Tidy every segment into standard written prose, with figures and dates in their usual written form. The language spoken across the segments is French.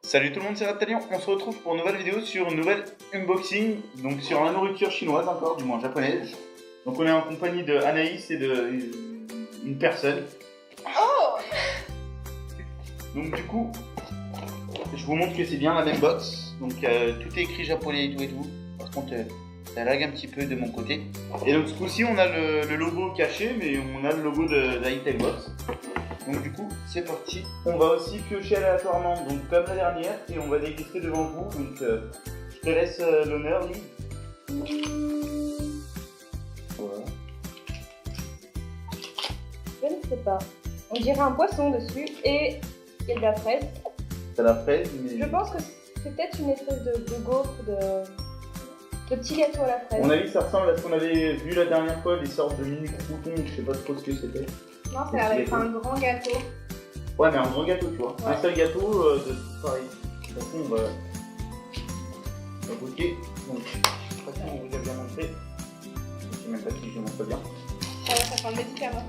Salut tout le monde, c'est Raptalion. On se retrouve pour une nouvelle vidéo sur une nouvelle unboxing, donc sur la nourriture chinoise encore, du moins japonaise. Donc on est en compagnie de Anaïs et de une personne. Oh! Donc du coup, je vous montre que c'est bien la même box. Donc tout est écrit japonais et tout. Par contre, ça lag un petit peu de mon côté. Et donc ce coup-ci, on a le logo caché, mais on a le logo de la Itel Box. Donc du coup, c'est parti. On va aussi piocher aléatoirement, donc comme la dernière, et on va déguster devant vous. Donc je te laisse l'honneur, Lise. Voilà. Je ne sais pas. On dirait un poisson dessus et il y a de la fraise. C'est la fraise, mais... Je pense que c'est peut-être une espèce de gaufre, de petit gâteau à la fraise. À mon avis, ça ressemble à ce qu'on avait vu la dernière fois, des sortes de mini croutons, je sais pas trop ce que c'était. Non, ça a l'air d'être un grand gâteau. Ouais, mais un grand gâteau, tu vois. Ouais. Un seul gâteau de pareil. De toute façon, on va goûter. Donc, de toute façon, on vous a bien montré. Je sais même pas si je montre bien. Ouais, ça sent le médicament.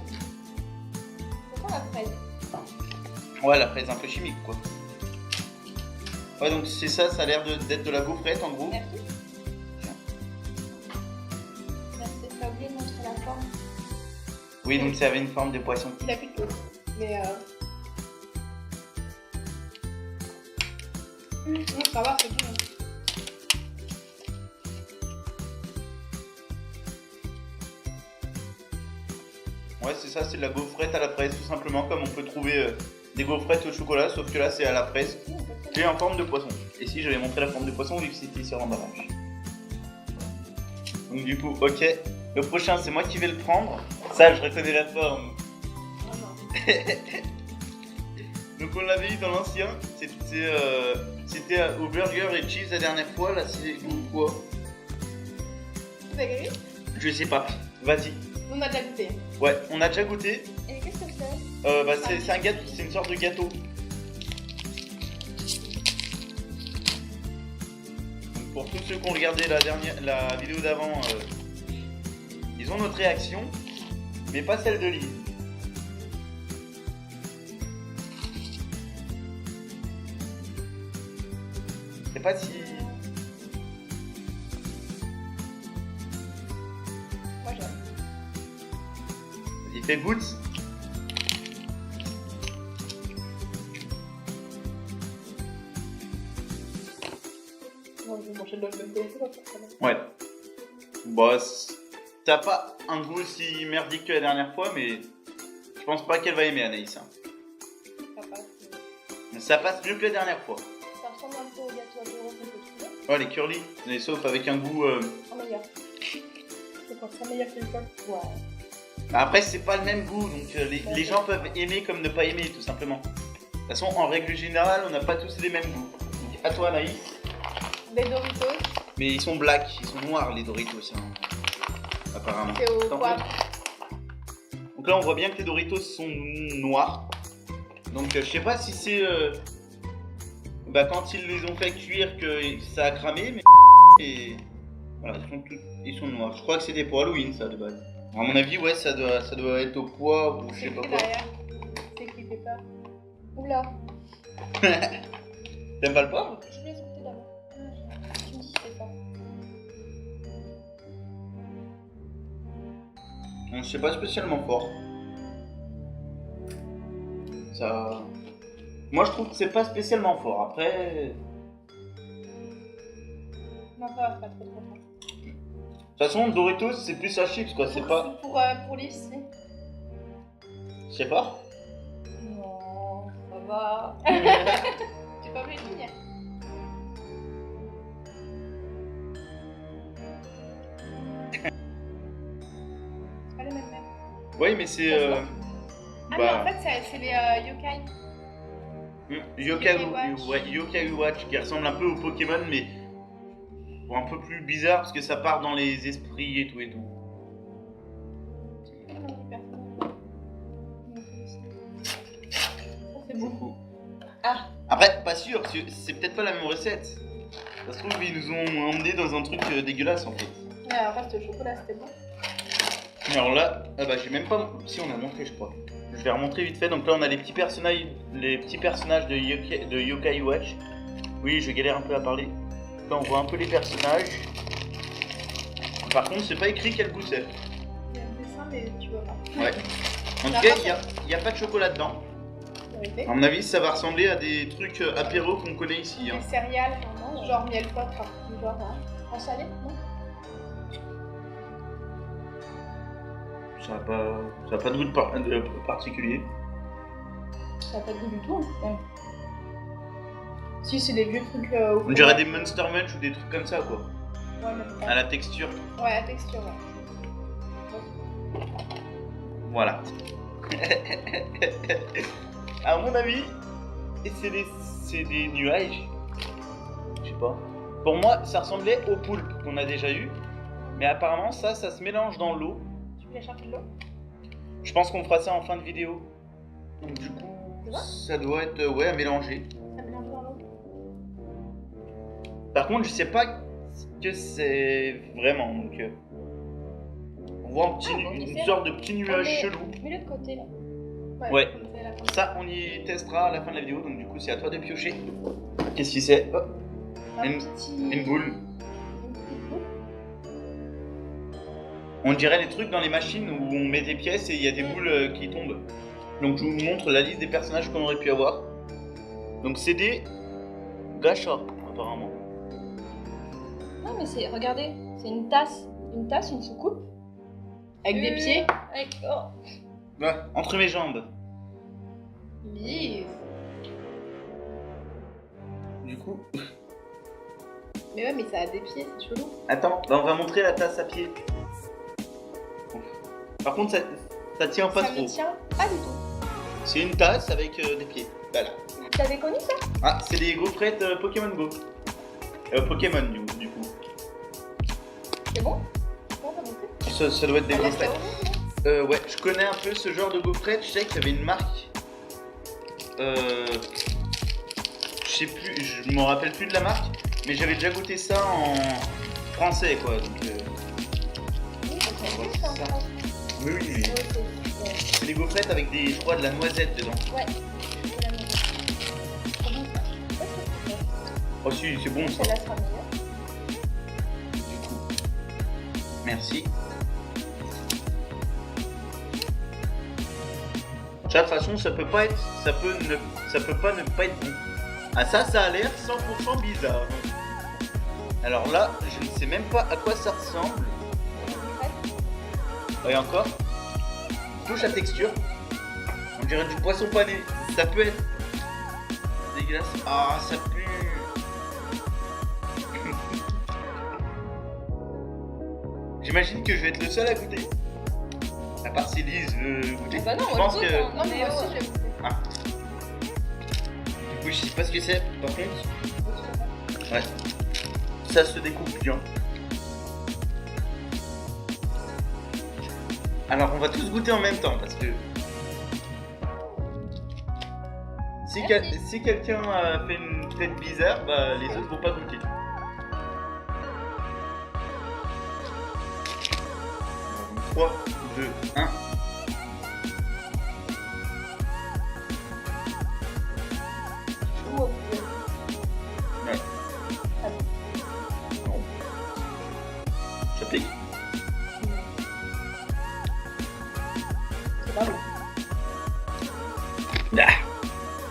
C'est quoi la fraise? Ouais, la fraise un peu chimique, quoi. Ouais, donc c'est ça, ça a l'air d'être de la gaufrette en gros. Merci. Merci, t'as oublié de montrer la forme. Oui, donc ça avait une forme de poisson. Il a plus de peau. Mais ça va, c'est bon. Ouais, c'est ça, c'est de la gaufrette à la fraise, tout simplement, comme on peut trouver des gaufrettes au chocolat, sauf que là c'est à la fraise et en forme de poisson. Et si j'avais montré la forme de poisson, vu que c'était sur l'emballage. Donc du coup, ok, le prochain c'est moi qui vais le prendre. Ça, je reconnais la forme. Oh non. Donc on l'avait eu dans l'ancien, c'était au burger et cheese la dernière fois, là c'est quoi? Vous avez gagné? Je sais pas, vas-y. On a déjà goûté. Ouais, on a déjà goûté. Et qu'est-ce que c'est? C'est un gâteau, c'est une sorte de gâteau. Donc pour tous ceux qui ont regardé la vidéo d'avant, ils ont notre réaction, mais pas celle de Lise. Je sais pas si... Moi j'aime. Vas-y, fais goûte. Non, je vais manger de l'autre côté, c'est pas forcément. Ouais. Bah, t'as pas un goût aussi merdique que la dernière fois, mais je pense pas qu'elle va aimer Anaïs. Hein. Ça passe. Ça passe mieux que la dernière fois. Ça ressemble un peu au gâteau à bureau qu'on peut trouver. Oh, les curly, mais sauf avec un goût... En meilleur. C'est quoi ça meilleur que le col? Ouais. Après, c'est pas le même goût, donc les gens peuvent aimer comme ne pas aimer, tout simplement. De toute façon, en règle générale, on n'a pas tous les mêmes goûts. Donc, à toi, Anaïs. Des Doritos. Mais ils sont blacks, ils sont noirs, les Doritos, hein, apparemment. C'est au T'en poivre. veux? Donc là, on voit bien que les Doritos sont noirs. Donc, je sais pas si c'est... quand ils les ont fait cuire que ça a cramé, mais... Et... Voilà, ils sont noirs. Je crois que c'était pour Halloween, ça, de base. À mon avis, ouais, ça doit être au poivre ou je sais pas quoi. C'est qui fait peur. Oula. T'aimes pas le poivre? Je voulais goûter d'abord. Tu me dis c'est pas. Je sais pas spécialement fort. Ça... Moi, je trouve que c'est pas spécialement fort. Après... Non, ça va, c'est pas trop fort. De toute façon, Doritos, c'est plus à chips, quoi. C'est pas... Pour les si. Je sais pas. Non, ça va. Tu pas obligé de finir. C'est pas les mêmes mêmes. Oui, mais c'est... Ah mais en fait c'est les yokai. Yokai Watch, qui ressemble un peu au Pokémon, mais un peu plus bizarre, parce que ça part dans les esprits et tout et tout. C'est beaucoup. Ah. Après, pas sûr, parce que c'est peut-être pas la même recette. Ça se trouve, ils nous ont emmené dans un truc dégueulasse en fait. Mais alors, reste au chocolat, c'était bon. Alors là, ah bah j'ai même pas... Si, on a montré, je crois. Je vais remontrer vite fait. Donc là, on a les petits personnages de Yokai Watch. Oui, je galère un peu à parler. Là, on voit un peu les personnages. Par contre, c'est pas écrit quel goût c'est. Il y a un dessin, mais tu vois pas. Ouais. En tout cas, il n'y a pas de chocolat dedans. Vérité. À mon avis, ça va ressembler à des trucs apéro qu'on connaît ici. Hein. Des céréales, genre miel pote, genre en salé, non? Ça n'a pas de goût particulier. Ça n'a pas de goût du tout. Hein. Si, c'est des vieux trucs. On dirait des Monster Munch ou des trucs comme ça, quoi. Ouais, même pas. À la texture. Ouais, la texture, ouais. Voilà. À mon avis, c'est des nuages. Je sais pas. Pour moi, ça ressemblait au poulpe qu'on a déjà eu. Mais apparemment, ça se mélange dans l'eau. Tu voulais chercher de l'eau? Je pense qu'on fera ça en fin de vidéo. Donc du coup, ça doit être à mélanger. Ça mélange dans l'eau. Par contre, je sais pas ce que c'est vraiment. Donc, on voit une sorte de petit nuage chelou. Mets-le de côté là. Ouais. Comme ça, la fin. Ça, on y testera à la fin de la vidéo. Donc du coup, c'est à toi de piocher. Qu'est-ce que c'est? Oh, une boule. Une petite boule. On dirait les trucs dans les machines où on met des pièces et il y a des boules qui tombent. Donc je vous montre la liste des personnages qu'on aurait pu avoir. Donc c'est des gachas apparemment. Non mais c'est, regardez, c'est une tasse, une soucoupe, avec des pieds. Avec... Oh. Ouais, entre mes jambes. Lise. Du coup... Mais ouais, mais ça a des pieds, c'est chelou. Attends, bah on va montrer la tasse à pied. Par contre, ça tient pas ça trop. Ça ne tient pas du tout. C'est une tasse avec des pieds. Voilà. Tu l'avais connu ça? Ah, c'est des gaufrettes Pokémon Go. Pokémon du coup. C'est bon? Bon, t'as compris? Ça doit être des gaufrettes. Ouais. Ouais, je connais un peu ce genre de gaufrettes. Je sais qu'il y avait une marque. Je sais plus, je m'en rappelle plus de la marque. Mais j'avais déjà goûté ça en français quoi. Donc, Oui, ça on va ça. voir ça. Oui, oui. C'est des gaufrettes avec des, je crois, de la noisette dedans. Ouais. Oh si, c'est bon ça. Celle-là sera meilleure. Du coup, merci. De toute façon, ça peut pas ne pas être bon. Ah ça a l'air 100% bizarre. Alors là, je ne sais même pas à quoi ça ressemble. Et encore, touche la texture. On dirait du poisson pané. Ça peut être dégueulasse. Ah, ça pue. J'imagine que je vais être le seul à goûter. À part si Lise veut goûter. Ah bah non, je pense que... Non, mais moi aussi je vais goûter. Ah. Du coup, je sais pas ce que c'est. Par contre, ouais, ça se découpe bien. Alors, on va tous goûter en même temps parce que si quelqu'un a fait une tête bizarre, bah les autres vont pas goûter. 3, 2, 1. Ouais. Non. Ça pique. C'est pas bon. Ah.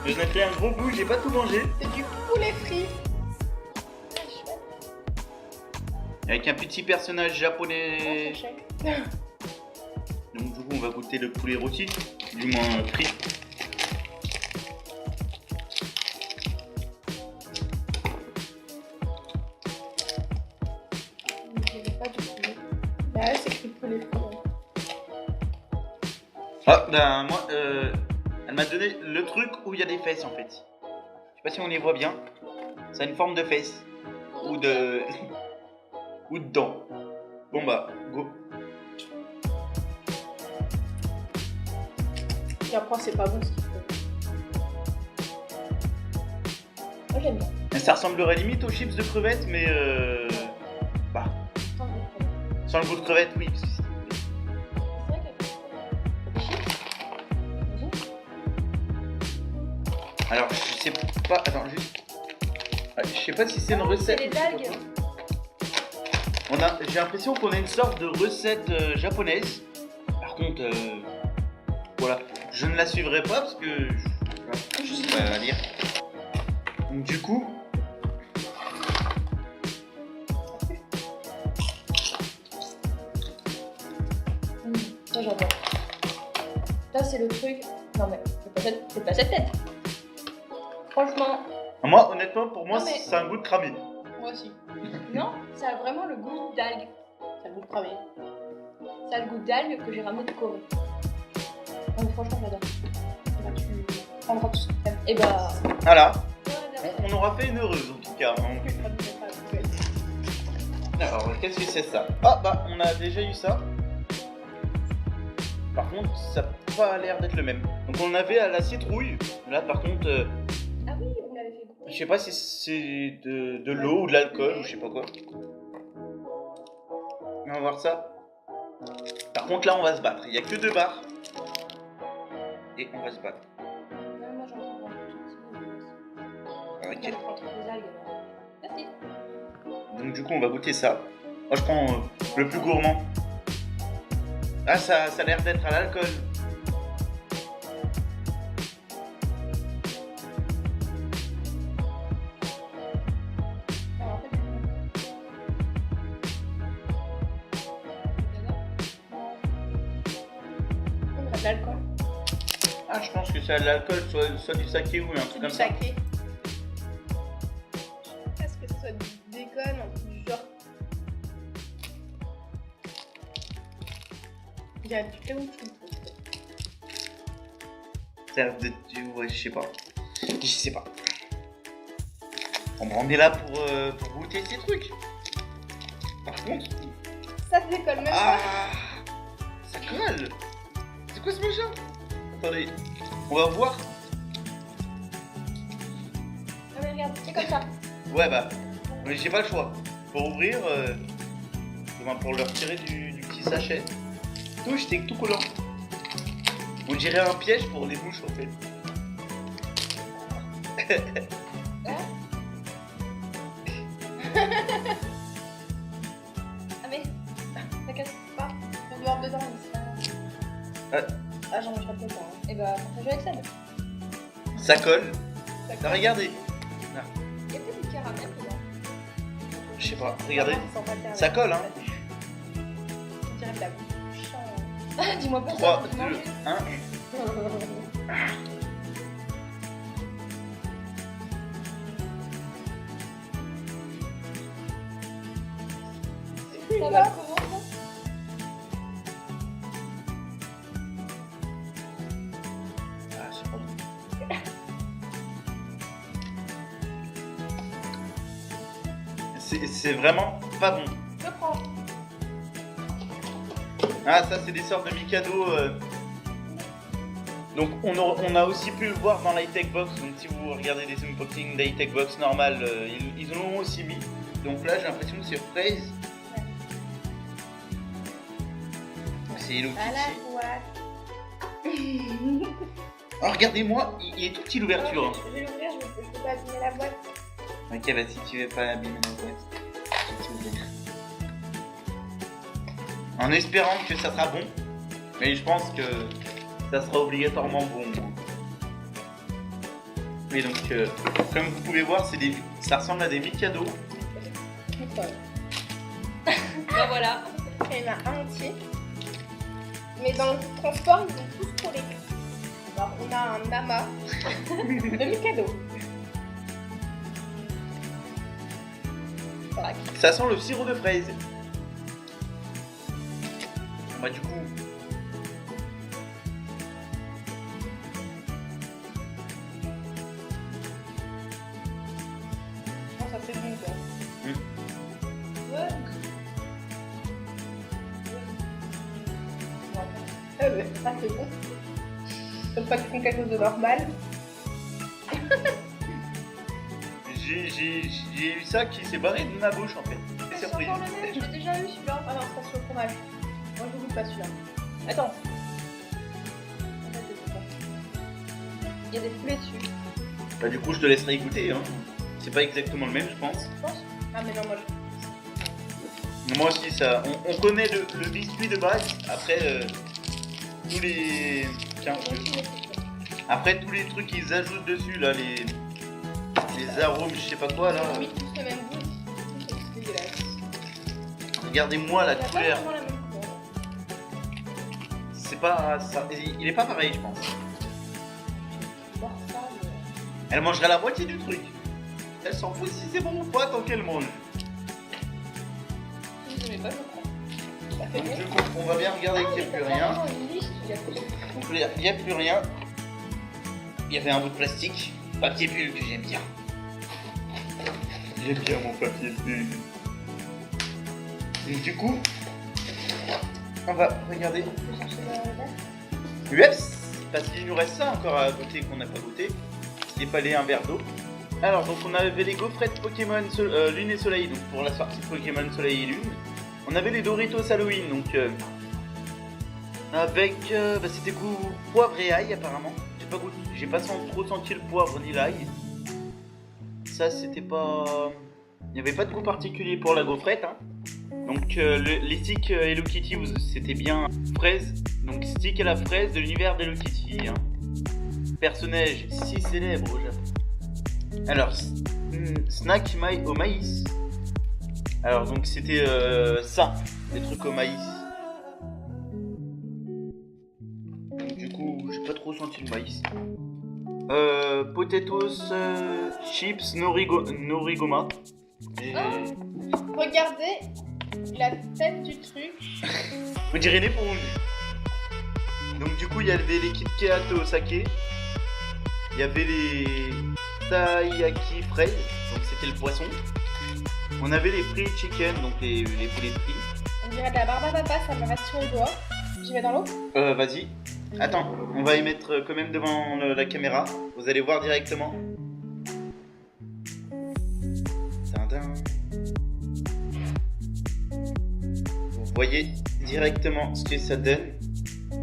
Je n'ai fait un gros bout, j'ai pas tout mangé. C'est du poulet frit. Avec un petit personnage japonais. Ouais, Donc du coup on va goûter le poulet rôti, du moins frit. pas du poulet. Bah ouais, c'est écrit poulet frit. Ah bah moi, elle m'a donné le truc où il y a des fesses en fait. Je sais pas si on les voit bien. Ça a une forme de fesses. Ou de... ou de dents. Bon bah, go. Et après, c'est pas bon ce qu'il faut. Moi j'aime bien. Ça ressemblerait limite aux chips de crevettes, mais bah, Sans le goût. sans le goût de crevettes, oui. Parce que C'est vrai que chips. alors, je sais pas. Attends, juste. Je sais pas si c'est une recette. C'est les algues. J'ai l'impression qu'on a une sorte de recette japonaise. Par contre, voilà, je ne la suivrai pas parce que je sais pas à lire. Donc du coup, Ça j'adore. Ça c'est le truc. Non mais c'est pas cette tête. Franchement, moi honnêtement pour moi Non, mais- c'est un goût de cramé. moi aussi. Non, ça a vraiment le goût d'algues. Ça a le goût de cramé. Ça a le goût d'algues que j'ai ramené de Corée. Non mais franchement j'adore. Bah, tu prendras tout ce que t'aimes. Et bah. Voilà, voilà. on aura fait une heureuse en tout cas. Hein. Tu feras du mettre à la poubelle. Alors qu'est-ce que c'est ça? Ah bah on a déjà eu ça. Par contre ça n'a pas l'air d'être le même. Donc on avait à la citrouille. Là par contre, Ah oui, vous l'avez fait goûter. je sais pas si c'est de l'eau ou de l'alcool ou je sais pas quoi. On va voir ça. Par contre là on va se battre. Il n'y a que 2 barres. Et on va se battre. Non, moi j'en prends un tout petit. Ok. Je prends trop les algues. Merci. Donc du coup on va goûter ça. Moi je prends le plus gourmand. Ah ça a l'air d'être à l'alcool. Alors, en fait, on a de l'alcool. Ah je pense que c'est à l'alcool, soit du saké ou un truc Du comme ça. saké. Est-ce que ce soit du bacon, un truc du genre? Il y a du caoutchouc. Ça a l'air d'être du... Ouais je sais pas. Je sais pas. On est là pour goûter ces trucs. Par contre... Ça se décolle même pas. Ah ça colle. C'est quoi ce machin? Attendez, on va voir. Ah mais regarde, c'est comme ça. Ouais bah, mais j'ai pas le choix. Pour ouvrir, pour le retirer du petit sachet. Touche, c'est tout collant. On dirait un piège pour les mouches en fait. Ah mais. Ça casse pas. On doit avoir dedans, mais ça. Ah, j'en mange pas tout le temps. Et bah, partage avec Seb. Ça colle. Ça Ah, regardez. Il y a peut-être du caramel dedans. Je sais pas, regardez. Ça sent pas le caramel. Ça colle hein. On dirait de la bouche. Ah, dis-moi pas 3, ça. 2, 1. Ça va comment ça? Ah, c'est pas bon. C'est vraiment pas bon. Je prends. Ah, ça, c'est des sortes de Mikado. Donc, on a aussi pu le voir dans l'high-tech box. Donc, si vous regardez des unboxings d'high-tech box normales, ils en ont aussi mis. Donc là, j'ai l'impression que c'est fraise. Donc, c'est Hello À la Kitty. boîte. Oh, regardez-moi, il est tout petit l'ouverture. hein. Je vais l'ouvrir, je peux pas abîmer la boîte. Ok, bah si tu veux pas abîmer la boîte, je vais t'ouvrir. En espérant que ça sera bon, mais je pense que ça sera obligatoirement bon. Mais donc, comme vous pouvez voir, ça ressemble à des Mikado. Bah voilà. Il y en a un entier. Mais dans le transport, ils ont tous collé. Alors, on a un amas de Mikado. Ça sent le sirop de fraise. Bah du coup... Non, ça fait bon quoi. Ouais. Ah ouais, ça c'est bon. Faut pas qu'ils font quelque chose de normal. J'ai eu ça qui s'est barré de ma bouche en fait. C'est C'est surprise. encore le même, je l'ai déjà eu celui-là. Ah non, c'est pas sur le fromage. Moi je goûte pas celui-là. Attends, En fait, c'est ça. il y a des poulets dessus. Bah du coup je te laisserai y goûter hein. c'est pas exactement le même, je pense. Je pense. Ah, mais non, moi Moi aussi, ça. On connaît le biscuit de base. Après, tous les. Tiens, après, tous les trucs qu'ils ajoutent dessus, là, les arômes, je sais pas quoi, là. Oui, tous le même goût. C'est dégueulasse. Regardez-moi la Il a pas couleur. vraiment la même couleur. C'est pas. Ça, il est pas pareil, je pense. Voir ça, mais... Elle mangerait la moitié du truc. Elle s'en fout si c'est bon ou pas tant qu'elle mange. Si je n'aimais pas, je prends. Ça fait Donc, bon. du coup, on va bien regarder qu'il n'y a plus rien. Une liste, il y a plus. Il n'y a plus rien. Il y avait un bout de plastique. Papier bulle que j'aime bien. J'aime bien mon papier bulle. Et du coup, on va regarder. Je vais chercher la UEPS, parce qu'il nous reste ça encore à goûter qu'on n'a pas goûté. Il fallait un verre d'eau. Alors, donc on avait les gaufrettes Pokémon Lune et Soleil, donc pour la sortie Pokémon Soleil et Lune. On avait les Doritos Halloween, donc avec, c'était goût poivre et ail apparemment. J'ai pas trop senti le poivre ni l'ail. Ça c'était pas... Il n'y avait pas de goût particulier pour la gaufrette. Hein. Donc les sticks Hello Kitty, c'était bien fraise. Donc stick à la fraise de l'univers d'Hello Kitty. Hein. Personnage si célèbre au Japon. Alors, snack au maïs. Alors donc c'était ça, des trucs au maïs. Donc, du coup, j'ai pas trop senti le maïs. Potatoes, chips, norigoma. Et... Regardez la tête du truc. On dirait une éponge. Donc du coup il y avait les Kit Kat au saké. Il y avait les taiyaki fraises, donc c'était le poisson. On avait les fried chicken, donc les poulets frits. On dirait de la barbe à papa, ça me reste sur le doigt. J'y vais dans l'eau. Vas-y. Attends, on va y mettre quand même devant la caméra. Vous allez voir directement. Tadam. Vous voyez directement ce que ça donne.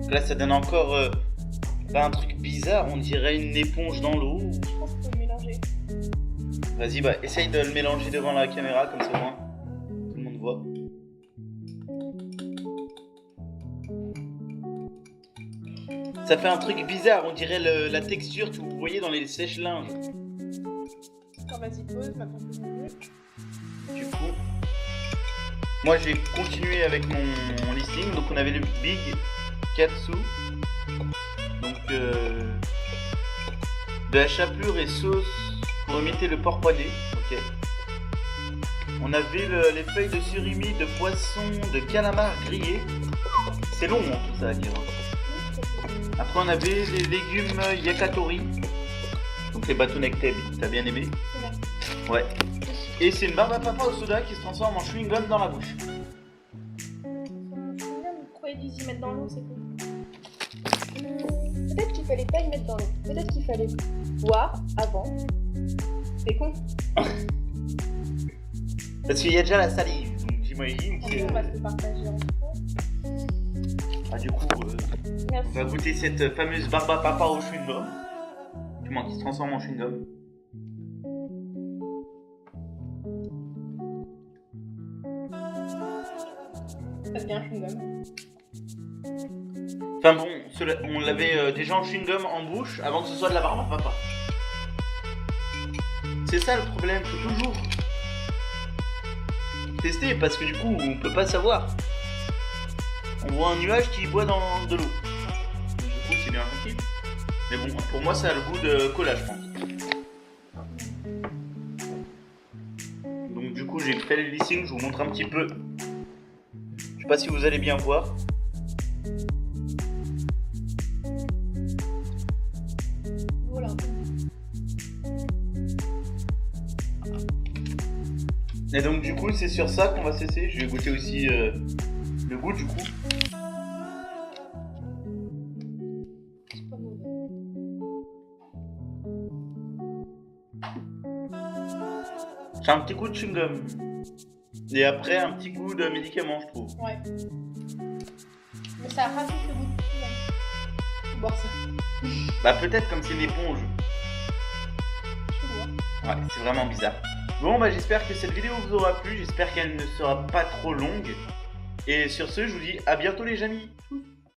Là ça donne encore un truc bizarre, on dirait une éponge dans l'eau. Je pense qu'on peut le mélanger. Vas-y, essaye de le mélanger devant la caméra, comme ça au moins tout le monde voit. Ça fait un truc bizarre, on dirait la texture que vous voyez dans les sèche-linges. Attends, vas-y, pause, maintenant que je Du coup, moi j'ai continué avec mon listing. Donc on avait le Big Katsu. Donc de la chapelure et sauce pour imiter le porc poiné. Ok. On avait les feuilles de surimi, de poisson, de calamar grillé. C'est long hein, tout ça à dire. Après on avait les légumes yakitori. Donc les bâtonnets que t'as bien aimé. Ouais. Et c'est une barbe à papa au soda qui se transforme en chewing-gum dans la bouche. Pourquoi ils disent y mettre dans l'eau, c'est cool. Peut-être qu'il fallait pas y mettre dans l'eau. Peut-être qu'il fallait boire avant. C'est con. Parce qu'il y a déjà la salive, donc j'imagine que... On va se partager entre eux. Ah du coup, on va goûter cette fameuse barbe à papa au chewing-gum. Du moins qui se transforme en chewing-gum. Ça devient un chewing-gum. Enfin bon, on l'avait déjà en chewing-gum en bouche avant que ce soit de la barbe à papa. C'est ça le problème, faut toujours tester parce que du coup on peut pas savoir. On voit un nuage qui boit dans de l'eau. Du coup c'est bien tranquille. Mais bon, pour moi ça a le goût de cola je pense. Donc du coup j'ai fait le listing, je vous montre un petit peu. Je sais pas si vous allez bien voir. Voilà. Et donc du coup c'est sur ça qu'on va cesser. Je vais goûter aussi le goût du coup. C'est pas mauvais. J'ai un petit goût de chewing-gum. Et après un petit goût de médicament je trouve. Ouais. Mais ça rajoute le goût de chewing-gum. Faut boire ça. Bah peut-être comme c'est une éponge. Je vois. Ouais, c'est vraiment bizarre. Bon, bah j'espère que cette vidéo vous aura plu, j'espère qu'elle ne sera pas trop longue. Et sur ce, je vous dis à bientôt les amis.